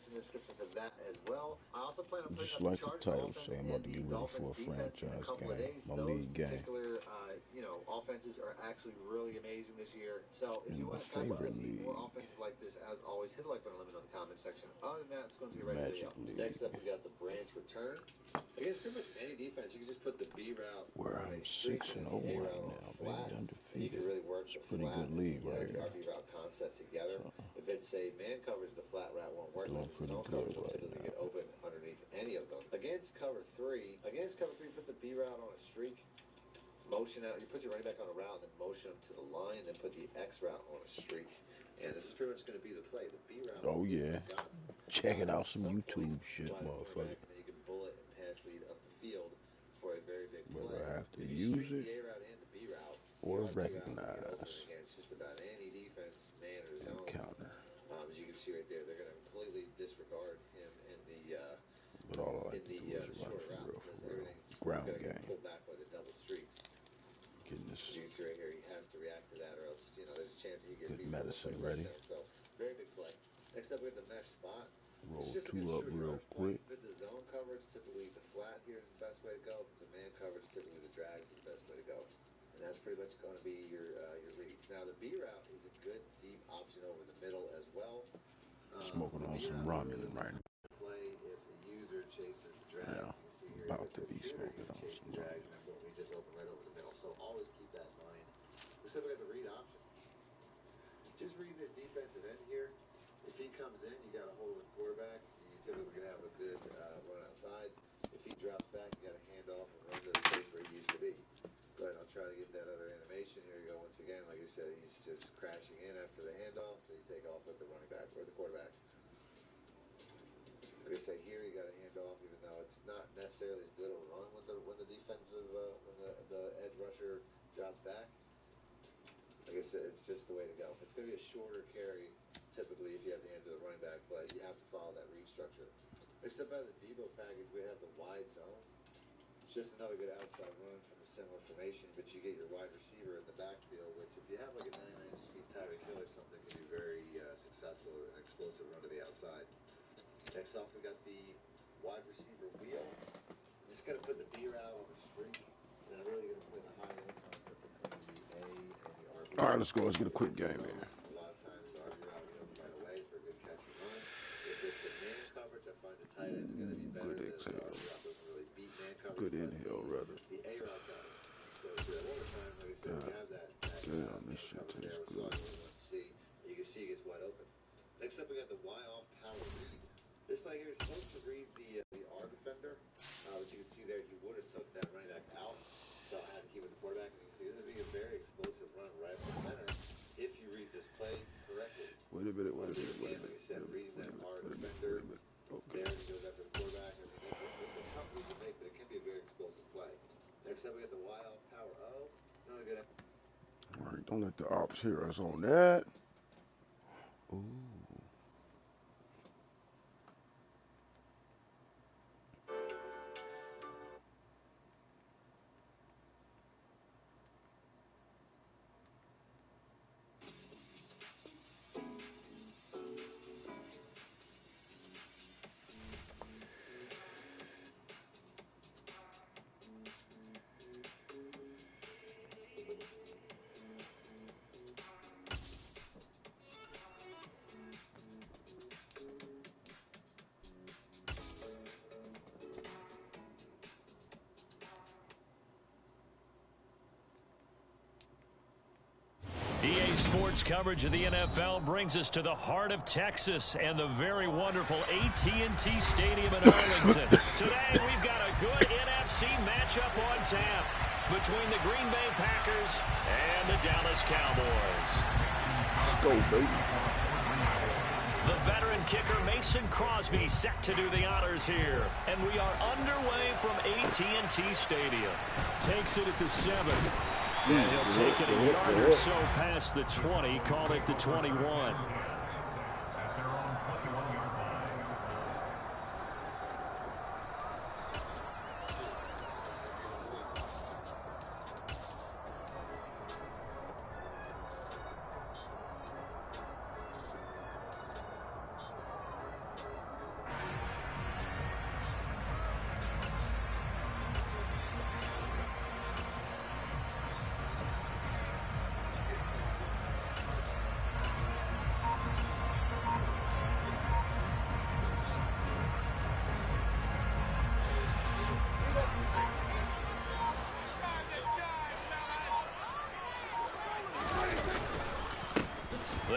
links in the description for that as well. I also plan on putting Just up the like the Chargers title offense say, I'm and about to the get ready Dolphins for a defense in a franchise couple of game, days. my Those league game, particular, offenses are actually really amazing this year. So if in you my guys want to favorite see more league, offenses like this, as always, hit the like button and let me know in the comment section. Other than that, let's go into the regular Magic video. League, Next up, we got the branch return. Against pretty much any defense, you can just put the B route where on a I'm streak 6 and and then 0 the A right route on a now, baby, flat. And you can undefeated. really work It's the a pretty flat good and league right the here. RB route concept together. Uh, If it's a man coverage, the flat route won't work. But Doing if it's pretty zone good coverage, will right typically now. get open underneath any of them. Against cover three, put the B route on a streak. Motion out. You put your running back on a route and then motion him to the line. Then put the X route on a streak. And this is pretty much going to be the play. The B route. Oh yeah, checking out some Some point YouTube shit, by the motherfucker. cornerback, and then you can bullet and pass lead up the field for a very big Whether play. I have to If you use streak it the A route and the B route, the or RB route will get open recognize against just about any defense, man or and zone. counter. As you can see right there, they're going to completely disregard him But all I in like to the do is run shorter for route real, because for real. everything's Ground going to get game. pulled back by the double streaks. Getting As this you can see right here, he has to react to that, or else there's a chance that he gets good beat for a medicine one-play ready. touchdown. So very big play. Next up, we have the mesh spot. It's Roll just a good 2 up short real yardage play. quick. If it's a zone coverage, typically the flat here is the best way to go. If it's a man coverage, typically the drag is the best way to go. And that's pretty much going to be your reads. Now the B route is a good deep option over the middle as well. Smoking The on B some route ramen really right play if the user chases the drags. now. You can see here About the to be computer, smoking he's on chasing some the drags, ramen. and then boom, he's just open right over the middle. So always keep that in mind. Except we got the read option. Just read this defensive end here. If he comes in, you got to hold the quarterback. You typically going to have a good run outside. If he drops back, you got to hand off and run to the place where he used to be. Go ahead, I'll try to get that other animation. Here you go once again. Like I said, he's just crashing in after the handoff, so you take off with the running back or the quarterback. Like I say, here you got to hand off, even though it's not necessarily as good a run when the defensive when the edge rusher drops back. Like I said, it's just the way to go. It's going to be a shorter carry, typically, if you have the hand of the running back, but you have to follow that read structure. Except by the Debo package, we have the wide zone. It's just another good outside run from a similar formation, but you get your wide receiver in the backfield, which if you have like a 99 speed Tyreek Hill or something, can be very successful, an explosive run to the outside. Next off, we got the wide receiver wheel. I'm just going to put the B route on the streak, and I'm really going to play the high-low concept between the A and the RB All right, route. let's go. Let's get a If quick it's a game in. zone, a lot of times the RB route will be open right away for a good catch and run. If it's a man coverage, I find the tight end is going to be better. Good The exhale. RB route doesn't really beat man coverage, Good but inhale, rather. the A route does. So if you're at overtime, like I said, God we have that damn, this man shit coverage there, tastes which is all good. you really want to see. You can see it gets wide open. Next up, we got the Y off power read. This play here is supposed to read the R defender, but you can see there he would have took that running back out, so I had to keep it the quarterback. And you can see this is being a very explosive run right up the center if you read this play correctly. Wait a minute. Like I said, reading that R defender, Okay. there he goes after the quarterback. I mean, it's a tough read to make, but it can be a very explosive play. Next up, we got the Y off power O. Another good. All right, don't let the ops hear us on that. Ooh. EA Sports coverage of the NFL brings us to the heart of Texas and the very wonderful AT&T Stadium in Arlington. Today, we've got a good NFC matchup on tap between the Green Bay Packers and the Dallas Cowboys. Go, baby. The veteran kicker Mason Crosby set to do the honors here. And we are underway from AT&T Stadium. Takes it at the 7. And he'll take it a yard or so past the 20, call it the 21.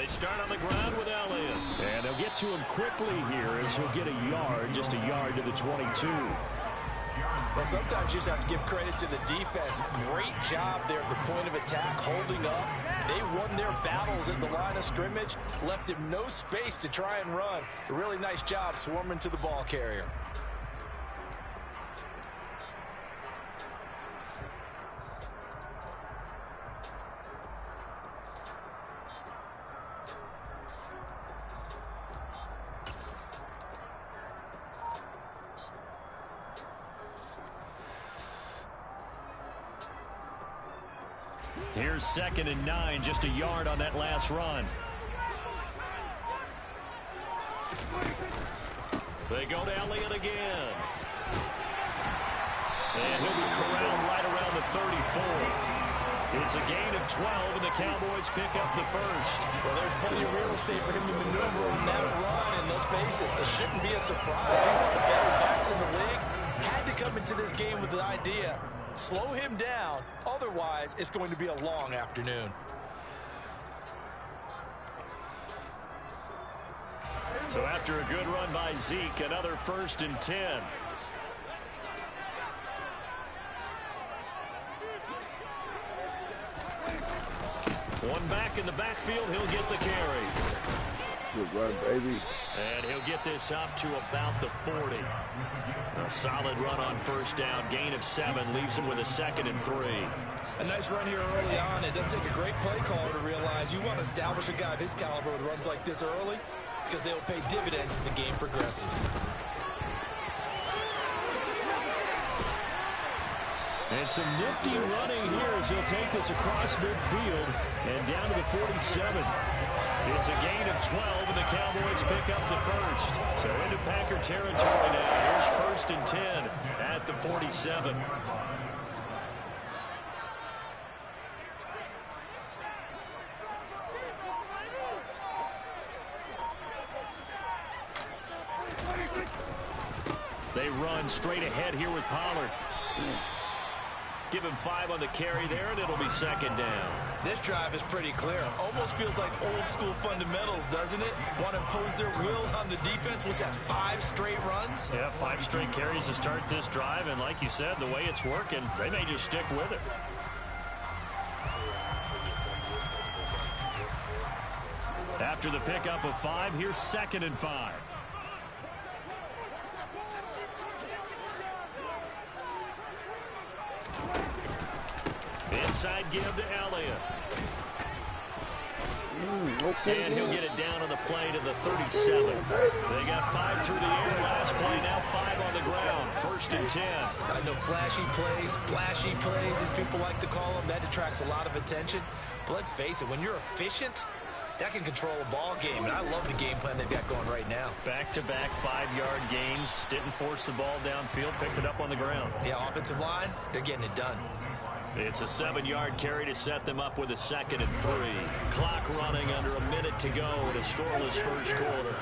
They start on the ground with Elliott. And they'll get to him quickly here as he'll get a yard, just a yard to the 22. Well, sometimes you just have to give credit to the defense. Great job there at the point of attack, holding up. They won their battles at the line of scrimmage, left him no space to try and run. A really nice job swarming to the ball carrier. Here's 2nd and 9, just a yard on that last run. They go to Elliott again. And he'll be corralled right around the 34. It's a gain of 12, and the Cowboys pick up the first. Well, there's plenty of real estate for him to maneuver on that run, and let's face it, this shouldn't be a surprise. He's one of the better backs in the league. Had to come into this game with the idea, slow him down, otherwise it's going to be a long afternoon. So after a good run by Zeke, another 1st and 10. One back in the backfield, he'll get the carry. Good run, baby. And he'll get this up to about the 40. A solid run on 1st down. Gain of 7 leaves him with a 2nd and 3. A nice run here early on. It doesn't take a great play caller to realize you want to establish a guy of his caliber with runs like this early because they'll pay dividends as the game progresses. And some nifty running here as he'll take this across midfield and down to the 47. It's a gain of 12, and the Cowboys pick up the first. So into Packer territory now. Here's 1st and 10 at the 47. They run straight ahead here with Pollard. Give him 5 on the carry there, and it'll be 2nd down. This drive is pretty clear. Almost feels like old school fundamentals, doesn't it? Want to impose their will on the defense. What's that, 5 straight runs? Yeah, 5 straight carries to start this drive, and like you said, the way it's working, they may just stick with it. After the pickup of 5, here's 2nd and 5. Inside give to Elliott. And he'll get it down on the play to the 37. They got 5 through the air last play, now 5 on the ground. 1st and 10. I know flashy plays, splashy plays, as people like to call them. That attracts a lot of attention. But let's face it, when you're efficient, that can control a ball game. And I love the game plan they've got going right now. Back-to-back 5-yard gains. Didn't force the ball downfield. Picked it up on the ground. Yeah, offensive line, they're getting it done. It's a 7-yard carry to set them up with a 2nd and 3. Clock running under a minute to go in a scoreless first quarter.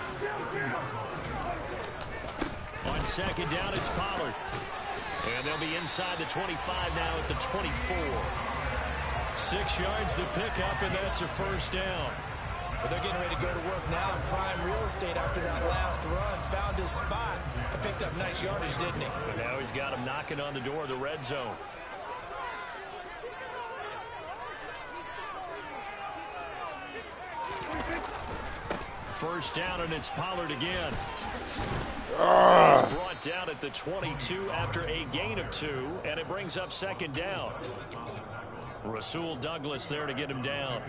On 2nd down, it's Pollard. And they'll be inside the 25 now at the 24. 6 yards the pickup, and that's a 1st down. But they're getting ready to go to work now in prime real estate after that last run. Found his spot and picked up nice yardage, didn't he? But now he's got him knocking on the door of the red zone. First down, and it's Pollard again. He's brought down at the 22 after a gain of 2, and it brings up 2nd down. Rasul Douglas there to get him down.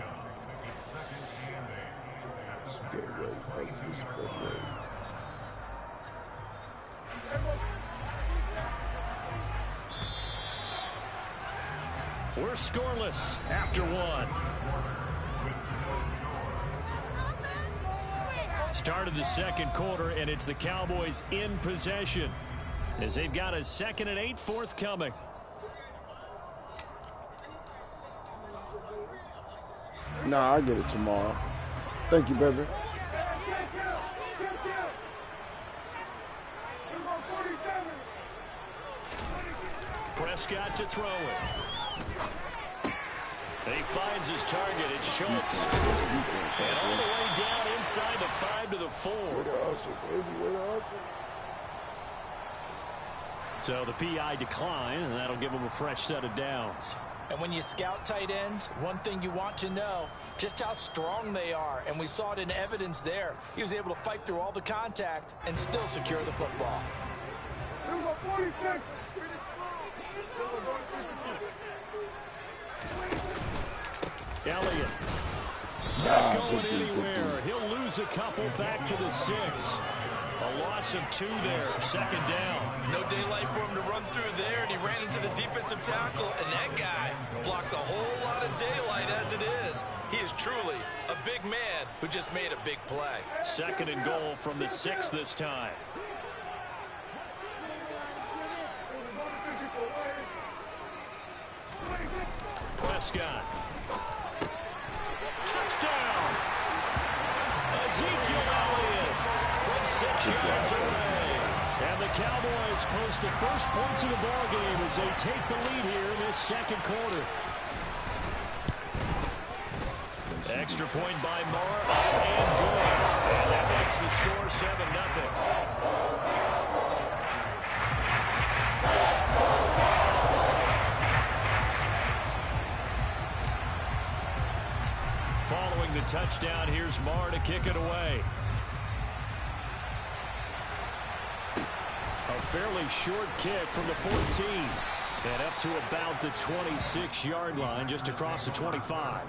We're scoreless after 1. Start of the 2nd quarter, and it's the Cowboys in possession as they've got a 2nd and 8 forthcoming. Nah, I'll get it tomorrow. Thank you, baby. Prescott to throw it. He finds his target. It's Schultz. And all the way down inside the 5 to the 4. So the PI decline, and that'll give him a fresh set of downs. And when you scout tight ends, one thing you want to know, just how strong they are. And we saw it in evidence there. He was able to fight through all the contact and still secure the football. Elliott. Not going anywhere. He'll lose a couple back to the 6. A loss of 2 there. 2nd down. No daylight for him to run through there, and he ran into the defensive tackle, and that guy blocks a whole lot of daylight as it is. He is truly a big man who just made a big play. 2nd and goal from the 6 this time. Prescott. Touchdown! Ezekiel Elliott from 6 yards away. And the Cowboys post the first points of the ballgame as they take the lead here in this 2nd quarter. Extra point by Moore, up and good. And that makes the score 7-0. Following the touchdown, here's Moore to kick it away. A fairly short kick from the 14. And up to about the 26-yard line, just across the 25.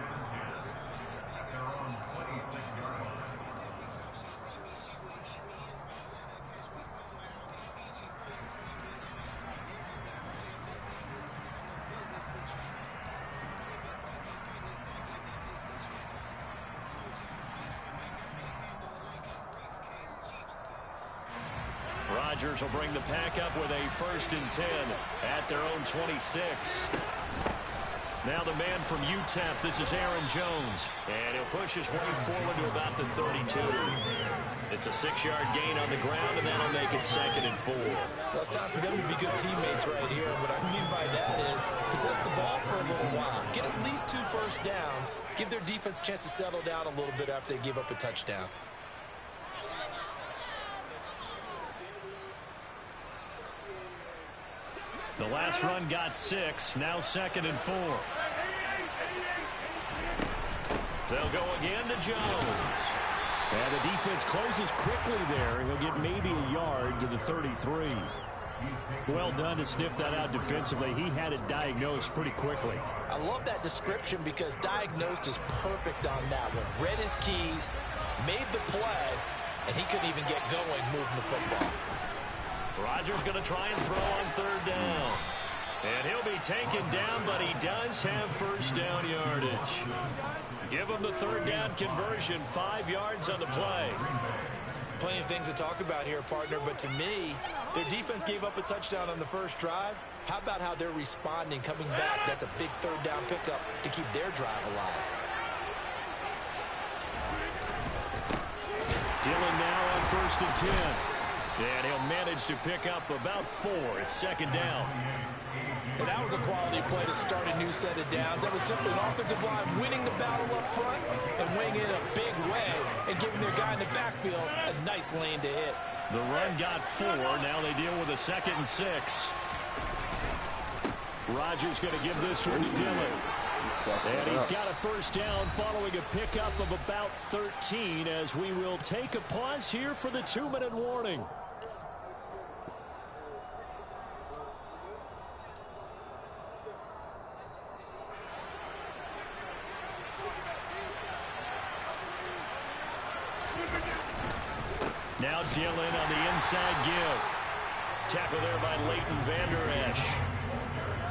Rodgers will bring the pack up with a 1st and 10 at their own 26. Now the man from UTEP, this is Aaron Jones. And he'll push his way forward to about the 32. It's a 6-yard gain on the ground, and that'll make it 2nd and 4. Well, it's time for them to be good teammates right here. And what I mean by that is possess the ball for a little while. Get at least 2 first downs. Give their defense a chance to settle down a little bit after they give up a touchdown. The last run got 6. Now 2nd and 4. They'll go again to Jones. And the defense closes quickly there. He'll get maybe a yard to the 33. Well done to sniff that out defensively. He had it diagnosed pretty quickly. I love that description because diagnosed is perfect on that one. Read his keys, made the play, and he couldn't even get going moving the football. Rodgers going to try and throw on 3rd down. And he'll be taken down, but he does have 1st down yardage. Give him the 3rd down conversion, 5 yards on the play. Plenty of things to talk about here, partner, but to me, their defense gave up a touchdown on the first drive. How about how they're responding, coming back? That's a big 3rd down pickup to keep their drive alive. Dillon now on 1st and 10. And he'll manage to pick up about 4. It's 2nd down. And that was a quality play to start a new set of downs. That was simply an offensive line winning the battle up front and winning it a big way and giving their guy in the backfield a nice lane to hit. The run got 4. Now they deal with a 2nd and 6. Rodgers going to give this one to Dillon. And he's got a 1st down following a pickup of about 13 as we will take a pause here for the 2-minute warning. Now Dillon on the inside give. Tackle there by Leighton Vander Esch.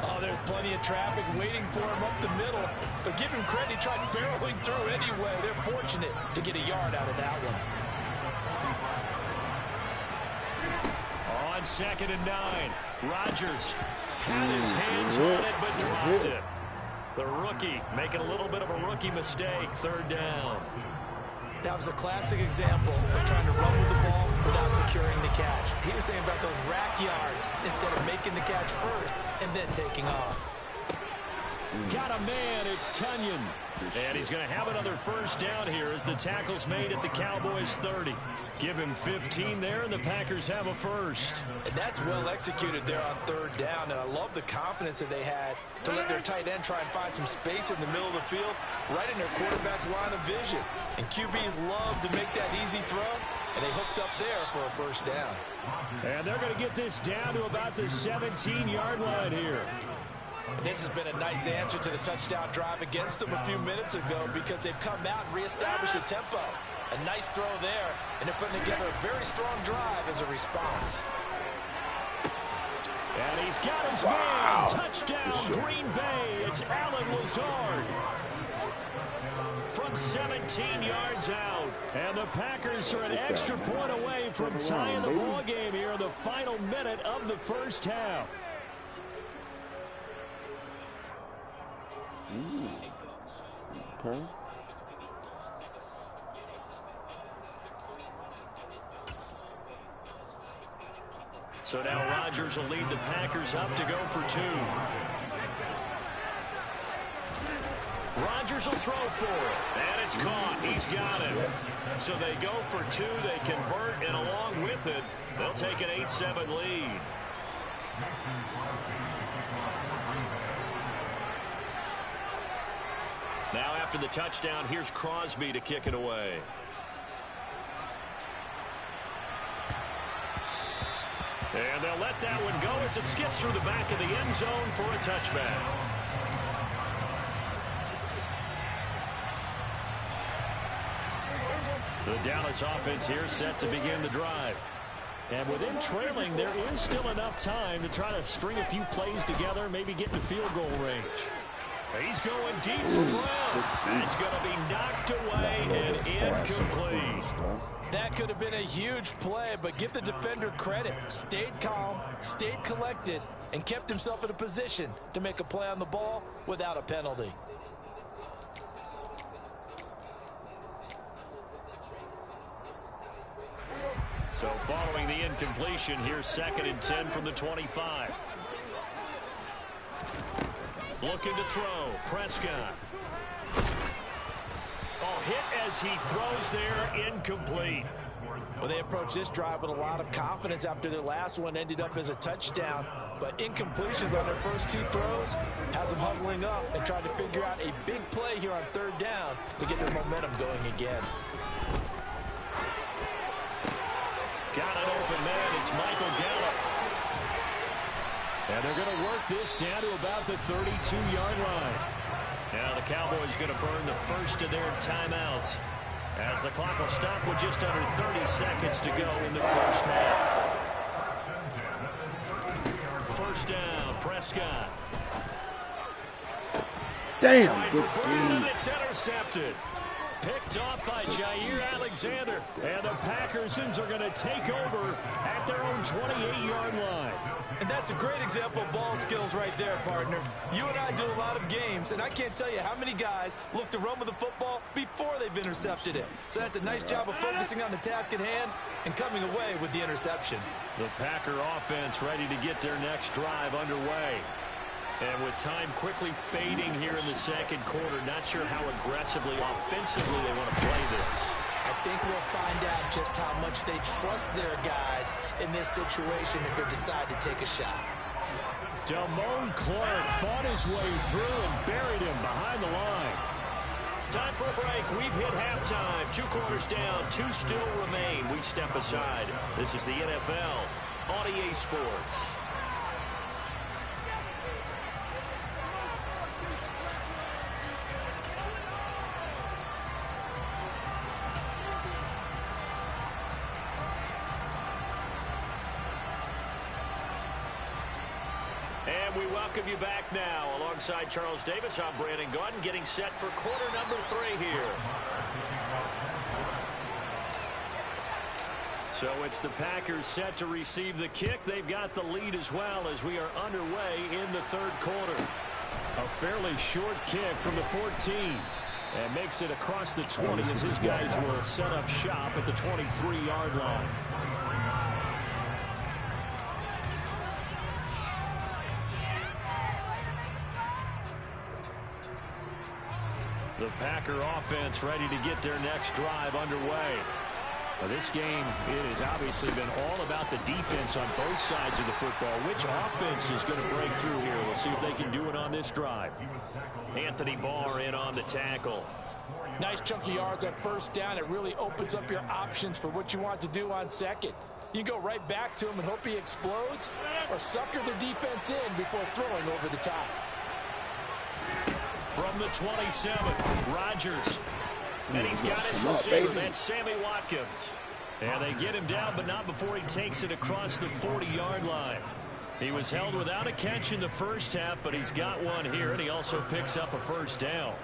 Oh, there's plenty of traffic waiting for him up the middle. But give him credit, he tried barreling through anyway. They're fortunate to get a yard out of that one. On 2nd and 9, Rodgers had his hands on it but dropped it. The rookie making a little bit of a rookie mistake, 3rd down. That was a classic example of trying to run with the ball without securing the catch. He was thinking about those rack yards instead of making the catch first and then taking off. Got a man, it's Tunyon. And he's going to have another first down here as the tackle's made at the Cowboys 30. Give him 15 there, and the Packers have a first. And that's well executed there on third down, and I love the confidence that they had to let their tight end try and find some space in the middle of the field, right in their quarterback's line of vision. And QBs love to make that easy throw, and they hooked up there for a first down. And they're going to get this down to about the 17-yard line here. This has been a nice answer to the touchdown drive against them a few minutes ago because they've come out and reestablished the tempo. A nice throw there, and they're putting together a very strong drive as a response. And he's got his man. Touchdown, Green Bay. It's Alan Lazard from 17 yards out. And the Packers are an extra point away from tying the ball game here in the final minute of the first half. Okay. So now Rodgers will lead the Packers up to go for two. Rodgers will throw for it, and it's caught. He's got it. So they go for two, they convert, and along with it, they'll take an 8-7 lead. Now after the touchdown, here's Crosby to kick it away. And they'll let that one go as it skips through the back of the end zone for a touchback. The Dallas offense here set to begin the drive. And with them trailing, there is still enough time to try to string a few plays together, maybe get in field goal range. He's going deep for Brown. It's going to be knocked away and incomplete. That could have been a huge play, but give the defender credit. Stayed calm, stayed collected, and kept himself in a position to make a play on the ball without a penalty. So following the incompletion, here's 2nd and 10 from the 25. Looking to throw. Prescott. Oh, hit as he throws there. Incomplete. Well, they approached this drive with a lot of confidence after their last one ended up as a touchdown. But incompletions on their first two throws has them huddling up and trying to figure out a big play here on third down to get their momentum going again. Got an open man. It's Michael Gallup. And they're going to work this down to about the 32-yard line. Now the Cowboys going to burn the first of their timeouts as the clock will stop with just under 30 seconds to go in the first half. First down, Prescott. Damn, good and it's intercepted. Picked off by Jair Alexander. And the Packers are going to take over at their own 28-yard line. And that's a great example of ball skills right there, partner. You and I do a lot of games, and I can't tell you how many guys look to run with the football before they've intercepted it. So that's a nice job of focusing on the task at hand and coming away with the interception. The Packer offense ready to get their next drive underway. And with time quickly fading here in the second quarter, not sure how aggressively, offensively they want to play this. I think we'll find out just how much they trust their guys in this situation if they decide to take a shot. Damone Clark fought his way through and buried him behind the line. Time for a break. We've hit halftime. 2 quarters down. 2 still remain. We step aside. This is the NFL on EA Sports. And we welcome you back now. Alongside Charles Davis, I'm Brandon Gaudin, getting set for quarter number 3 here. So it's the Packers set to receive the kick. They've got the lead as well as we are underway in the third quarter. A fairly short kick from the 14. And makes it across the 20 as his guys will set up shop at the 23-yard line. The Packer offense ready to get their next drive underway. Now, this game, it has obviously been all about the defense on both sides of the football. Which offense is going to break through here? We'll see if they can do it on this drive. Anthony Barr in on the tackle. Nice chunk of yards on first down. It really opens up your options for what you want to do on second. You go right back to him and hope he explodes, or sucker the defense in before throwing over the top. From the 27, Rodgers. And he's got his receiver. That's Sammy Watkins. And they get him down, but not before he takes it across the 40-yard line. He was held without a catch in the first half, but he's got one here, and he also picks up a first down.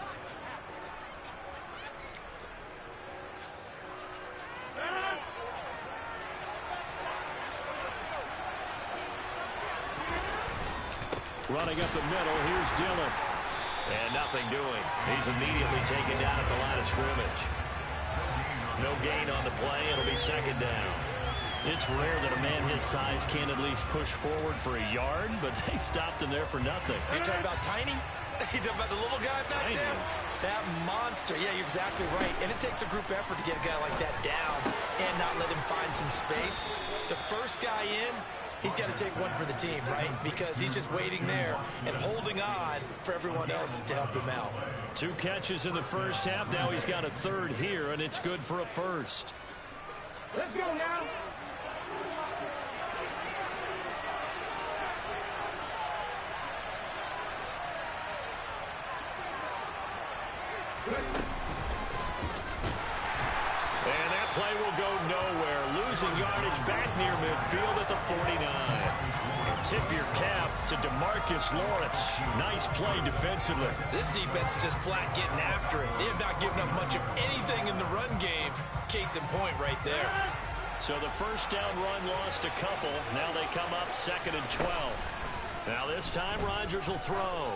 Running up the middle, here's Dillon. And nothing doing. He's immediately taken down at the line of scrimmage. No gain on the play. It'll be second down. It's rare that a man his size can at least push forward for a yard, but they stopped him there for nothing. You're talking about tiny? You're talking about the little guy back there? That monster. Yeah, you're exactly right. And it takes a group effort to get a guy like that down and not let him find some space. The first guy in, he's got to take one for the team, right? Because he's just waiting there and holding on for everyone else to help him out. 2 catches in the first half. Now he's got a third here, and it's good for a first. Let's go now. And that play will go nowhere. Losing yardage back near midfield at the 49. And tip your cap to DeMarcus Lawrence. Nice play defensively. This defense is just flat getting after it. They have not given up much of anything in the run game. Case in point right there. So the first down run lost a couple. Now they come up 2nd and 12. Now this time Rodgers will throw.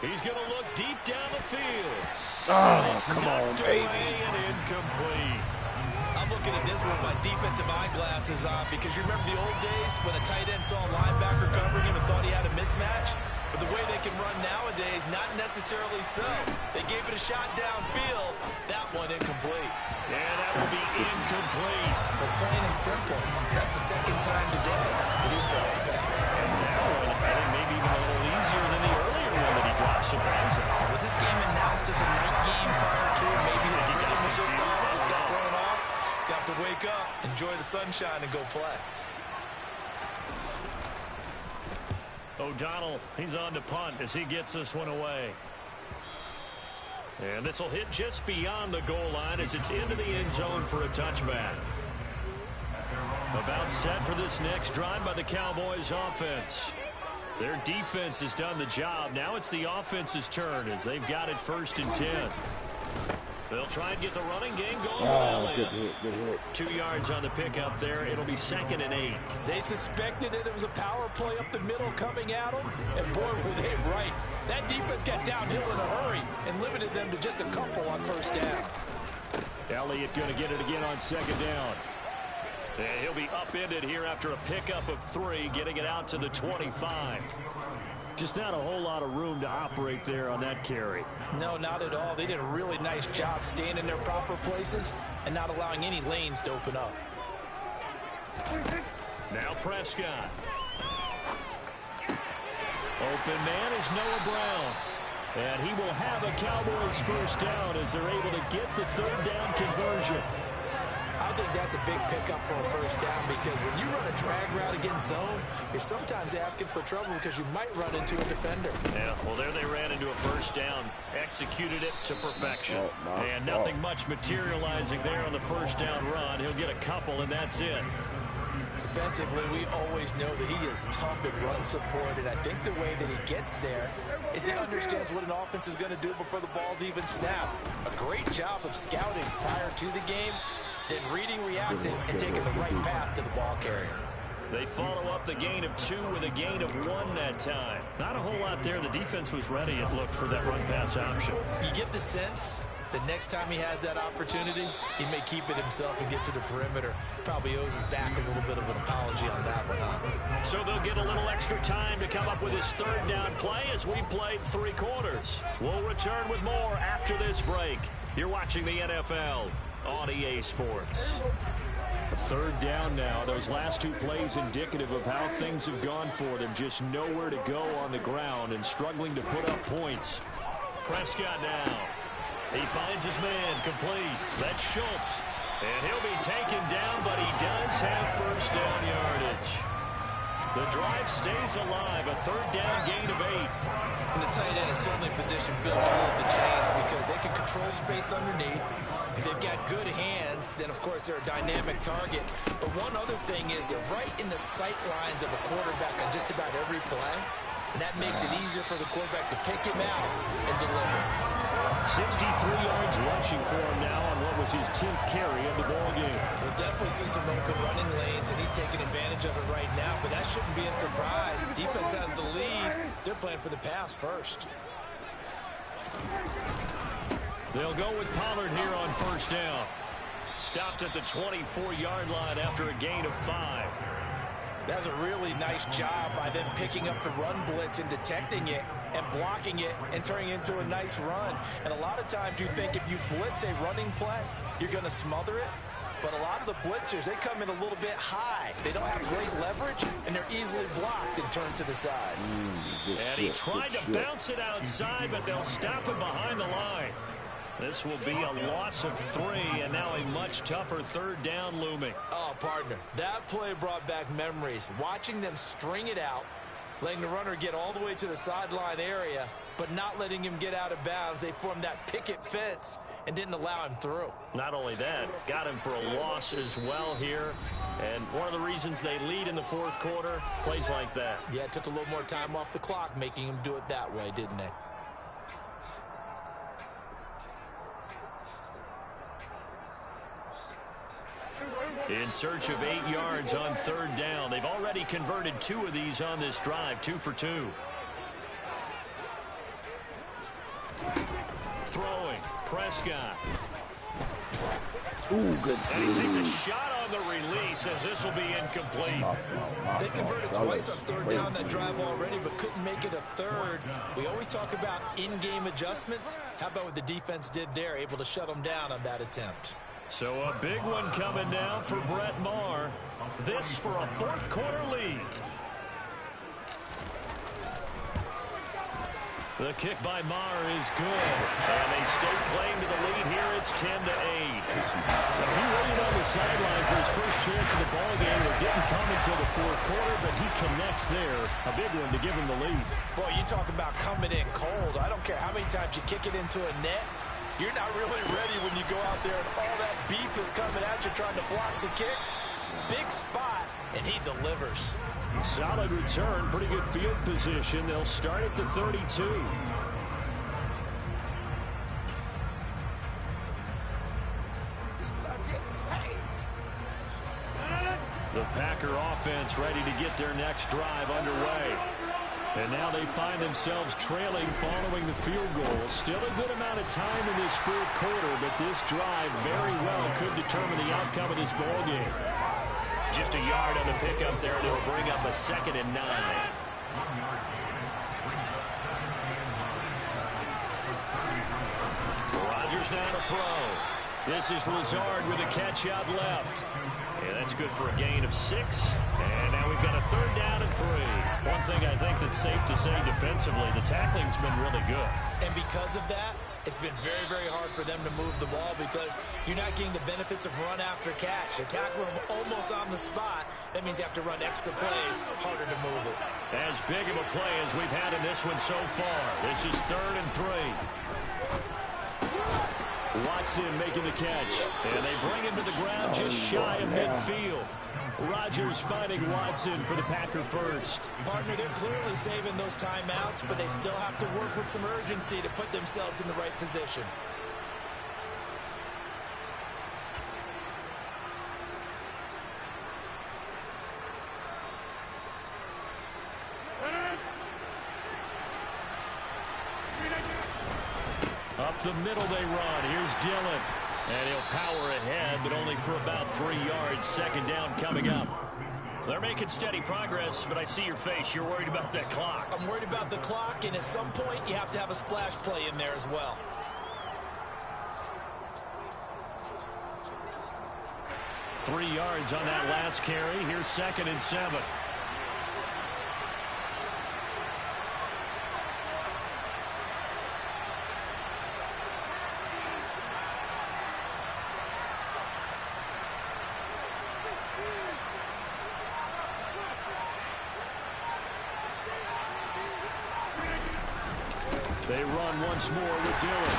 He's going to look deep down the field. Oh, come on, baby. And incomplete. I'm looking at this with my defensive eyeglasses on because you remember the old days when a tight end saw a linebacker covering him and thought he had a mismatch? But the way they can run nowadays, not necessarily so. They gave it a shot downfield. That one incomplete. And that will be incomplete. But plain and simple, that's the second time today that he's dropped the pass. And that one, I think, maybe even a little easier than the earlier one that he dropped. Surprising. Was this game announced as a night game prior to it? Maybe his rhythm was just off. He just got thrown off. He's got to wake up, enjoy the sunshine, and go play. O'Donnell, he's on to punt as he gets this one away. And this will hit just beyond the goal line as it's into the end zone for a touchback. About set for this next drive by the Cowboys offense. Their defense has done the job. Now it's the offense's turn as they've got it 1st and 10. They'll try and get the running game going. Good hit. 2 yards on the pickup there. It'll be 2nd and 8. They suspected it was a power play up the middle coming at them, and boy, were they right. That defense got downhill in a hurry and limited them to just a couple on first down. Elliott going to get it again on 2nd down. And he'll be upended here after a pickup of 3, getting it out to the 25. Just not a whole lot of room to operate there on that carry. No, not at all. They did a really nice job staying in their proper places and not allowing any lanes to open up. Now Prescott. Open man is Noah Brown. And he will have a Cowboys first down as they're able to get the 3rd down conversion. I think that's a big pickup for a first down because when you run a drag route against zone, you're sometimes asking for trouble because you might run into a defender. Yeah, well, there they ran into a first down, executed it to perfection. And nothing much materializing there on the first down run. He'll get a couple, and that's it. Defensively, we always know that he is tough at run support, and I think the way that he gets there is he understands what an offense is going to do before the ball's even snapped. A great job of scouting prior to the game, then reading, reacting, and taking the right path to the ball carrier. They follow up the gain of 2 with a gain of 1 that time. Not a whole lot there. The defense was ready, it looked, for that run-pass option. You get the sense the next time he has that opportunity, he may keep it himself and get to the perimeter. Probably owes his back a little bit of an apology on that one, huh? So they'll get a little extra time to come up with his third down play as we played 3 quarters. We'll return with more after this break. You're watching the NFL on EA Sports. A third down now. Those last 2 plays indicative of how things have gone for them. Just nowhere to go on the ground and struggling to put up points. Prescott now. He finds his man complete. That's Schultz. And he'll be taken down, but he does have first down yardage. The drive stays alive. A third down gain of 8. And the tight end is certainly in position built to move the chains because they can control space underneath. If they've got good hands, then of course they're a dynamic target. But one other thing is they're right in the sight lines of a quarterback on just about every play. And that makes it easier for the quarterback to pick him out and deliver. 63 yards rushing for him now on what was his 10th carry of the ball game. We'll definitely see some open running lanes, and he's taking advantage of it right now, but that shouldn't be a surprise. Defense has the lead. They're playing for the pass first. They'll go with Pollard here on first down. Stopped at the 24-yard line after a gain of 5. That's a really nice job by them picking up the run blitz and detecting it and blocking it and turning it into a nice run. And a lot of times you think if you blitz a running play, you're going to smother it. But a lot of the blitzers, they come in a little bit high. They don't have great leverage, and they're easily blocked and turned to the side. And he tried to bounce it outside, but they'll stop him behind the line. This will be a loss of 3, and now a much tougher third down looming. Oh, partner, that play brought back memories. Watching them string it out, letting the runner get all the way to the sideline area, but not letting him get out of bounds. They formed that picket fence and didn't allow him through. Not only that, got him for a loss as well here. And one of the reasons they lead in the 4th quarter, plays like that. Yeah, it took a little more time off the clock, making him do it that way, didn't they? In search of 8 yards on third down. They've already converted 2 of these on this drive, 2 for 2. Throwing, Prescott. Ooh, good. And he takes a shot on the release as this will be incomplete. They converted twice on third down that drive already, but couldn't make it a third. We always talk about in-game adjustments. How about what the defense did there, able to shut them down on that attempt? So a big one coming now for Brett Maher. This for a 4th quarter lead. The kick by Maher is good. And they stake claim to the lead here. It's 10-8. So he waited on the sideline for his first chance of the ball game. It didn't come until the 4th quarter, but he connects there. A big one to give him the lead. Boy, you talk about coming in cold. I don't care how many times you kick it into a net. You're not really ready when you go out there and all that beef is coming at you trying to block the kick. Big spot, and he delivers. Solid return, pretty good field position. They'll start at the 32. The Packer offense ready to get their next drive underway. And now they find themselves trailing following the field goal. Still a good amount of time in this 4th quarter, but this drive very well could determine the outcome of this ball game. Just a yard on the pickup there, and it'll bring up a 2nd and 9. Rodgers now to throw. This is Lazard with a catch out left. Yeah, that's good for a gain of 6. And now we've got a 3rd down and 3. One thing I think that's safe to say defensively, the tackling's been really good. And because of that, it's been very, very hard for them to move the ball because you're not getting the benefits of run after catch. They tackle them almost on the spot. That means you have to run extra plays, harder to move it. As big of a play as we've had in this one so far. This is 3rd and 3. Watson making the catch, and they bring him to the ground just shy of midfield. Rodgers finding Watson for the Packer first. Partner, they're clearly saving those timeouts, but they still have to work with some urgency to put themselves in the right position. A Up the middle they run. Here's Dillon. And he'll power ahead, but only for about 3 yards. Second down coming up. They're making steady progress, but I see your face. You're worried about that clock. I'm worried about the clock, and at some point, you have to have a splash play in there as well. Three yards on that last carry. Here's 2nd and 7. They run once more with Dillon.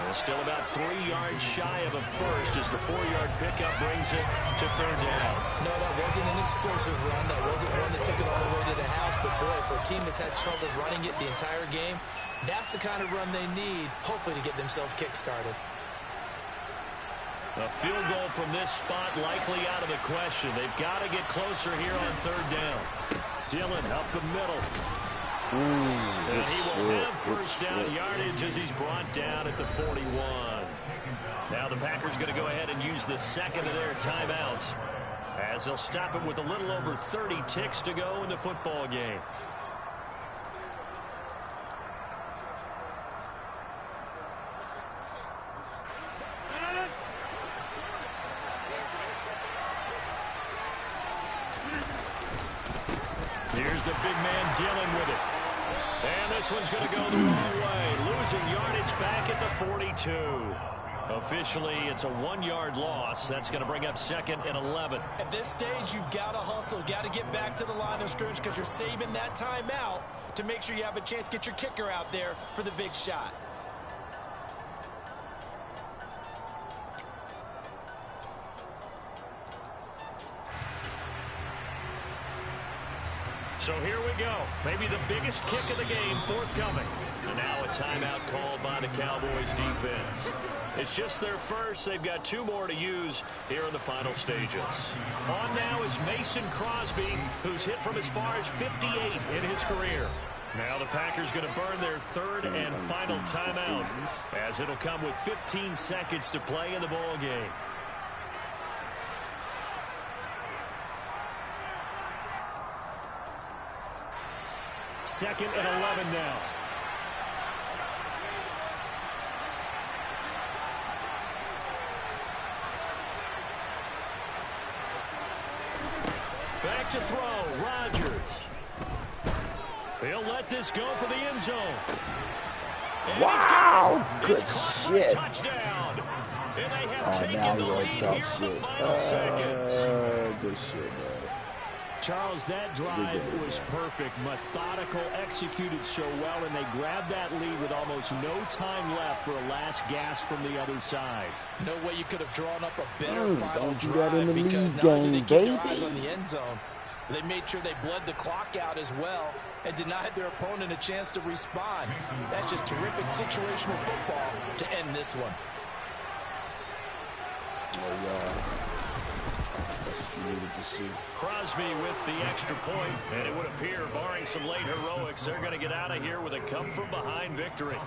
Well, still about 3 yards shy of a first as the 4-yard pickup brings it to 3rd down. No, that wasn't an explosive run. That wasn't one that took it all the way to the house. But, boy, for a team that's had trouble running it the entire game, that's the kind of run they need, hopefully, to get themselves kick-started. A field goal from this spot likely out of the question. They've got to get closer here on 3rd down. Dillon up the middle. And he will have first down yardage as he's brought down at the 41. Now the Packers going to go ahead and use the second of their timeouts as they'll stop it with a little over 30 ticks to go in the football game. Here's the big man Dillon with it. And this one's going to go the wrong way. Losing yardage back at the 42. Officially, it's a 1-yard loss. That's going to bring up 2nd and 11. At this stage, you've got to hustle. Got to get back to the line of scrimmage because you're saving that timeout to make sure you have a chance to get your kicker out there for the big shot. So here we go. Maybe the biggest kick of the game forthcoming. And now a timeout called by the Cowboys defense. It's just their first. They've got 2 more to use here in the final stages. On now is Mason Crosby, who's hit from as far as 58 in his career. Now the Packers going to burn their 3rd and final timeout as it'll come with 15 seconds to play in the ball game. Second and 11 now. Back to throw. Rodgers. He'll let this go for the end zone. And wow! Good it's caught for shit. a touchdown. And they have taken now the you lead want to talk here in the shit. final seconds. Good shit, man. Charles, that drive was perfect, methodical, executed so well, and they grabbed that lead with almost no time left for a last gasp from the other side. No way you could have drawn up a better final don't do drive that in the because league not only game, did they keep their eyes baby. on the end zone, they made sure they bled the clock out as well and denied their opponent a chance to respond. That's just terrific situational football to end this one. Oh, yeah. Crosby with the extra point, and it would appear, barring some late heroics, they're going to get out of here with a come-from-behind victory.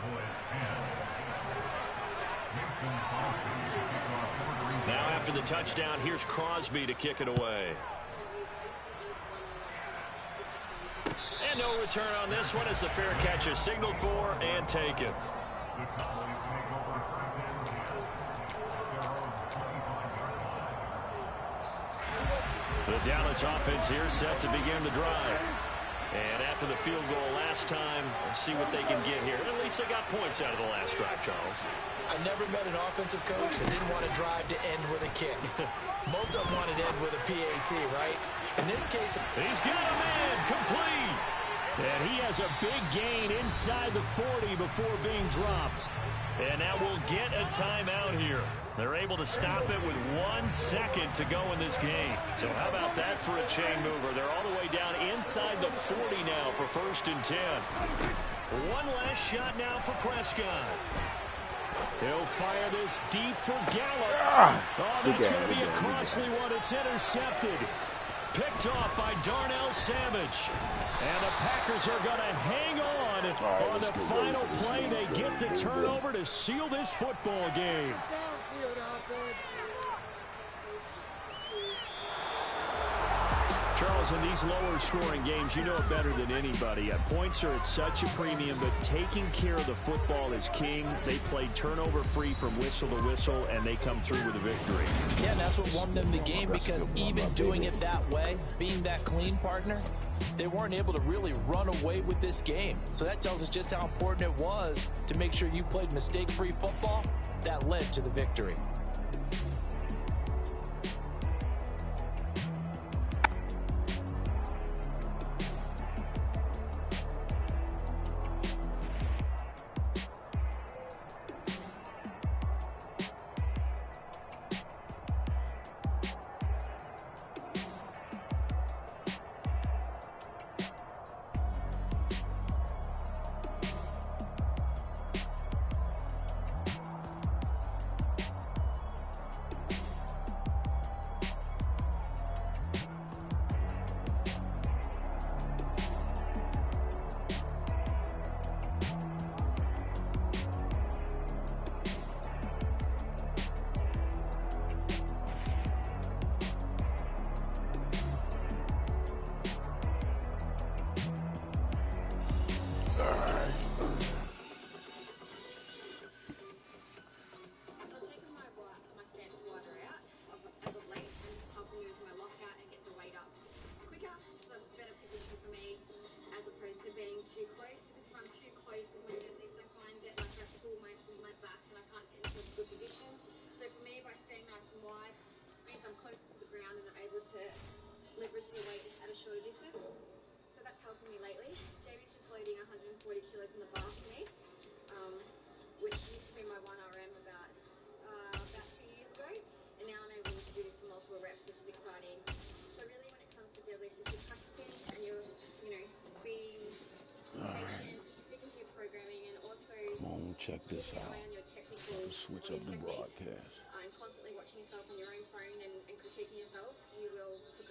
Now after the touchdown, here's Crosby to kick it away. And no return on this one as the fair catch is signaled for and taken. The Dallas offense here set to begin the drive. And after the field goal last time, let's see what they can get here. At least they got points out of the last drive, Charles. I never met an offensive coach that didn't want to drive to end with a kick. Most of them wanted to end with a PAT, right? In this case, he's got him in, complete. And he has a big gain inside the 40 before being dropped. And now we'll get a timeout here. They're able to stop it with 1 second to go in this game. So how about that for a chain mover? They're all the way down inside the 40 now for 1st and 10. One last shot now for Prescott. He'll fire this deep for Gallup. Oh, that's going to be a costly one. It's intercepted. Picked off by Darnell Savage. And the Packers are going to hang on the final play. They get the turnover to seal this football game. Charles, in these lower scoring games, you know it better than anybody. Points are at such a premium, but taking care of the football is king. They played turnover free from whistle to whistle, and they come through with a victory. Yeah, and that's what won them the game, because even doing it that way, being that clean partner, they weren't able to really run away with this game. So that tells us just how important it was to make sure you played mistake-free football. That led to the victory. Check this out. Switch up the broadcast.